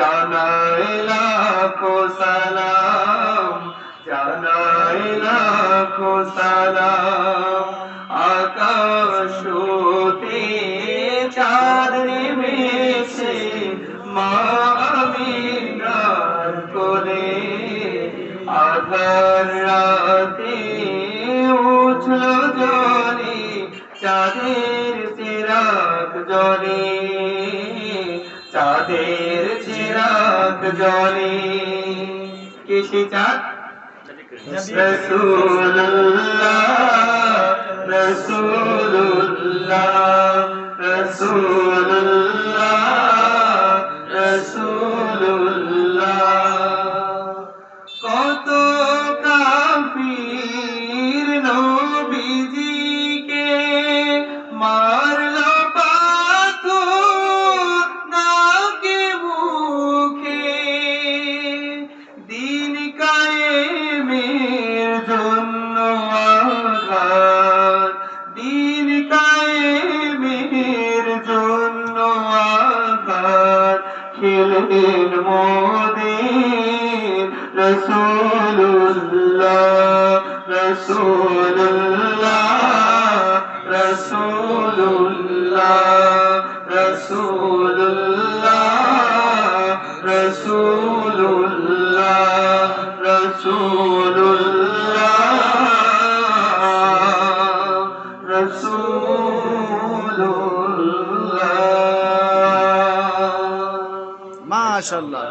জানাই লাখো সালাম, জানাই লাখো সালাম। আকাশ হতে চাঁদ নেমেছে মা আমিনার কোলে, আধার রাতে উঠল জলে চাঁদের চিরাগ জ্বলে, চাঁদের চিরাগ জ্বলে। কে সেই চাঁদ? রাসূলুল্লাহ, রাসূলুল্লাহ, রাসূলুল্লাহ, রাসূলুল্লাহ। কত কাফির নবীজিকে মারলো পাথর নাকে মুখে, দিন কায়েমের জন্য আঘাত, দিন কায়েমের জন্য আঘাত খেলেন মোদের রাসূলুল্লাহ, রাসূলুল্লাহ, রাসূলুল্লাহ, রাসূলুল্লাহ, রাসূলুল্লাহ, রাসূলুল্লাহ, রাসূলুল্লাহ। মাশাআল্লাহ।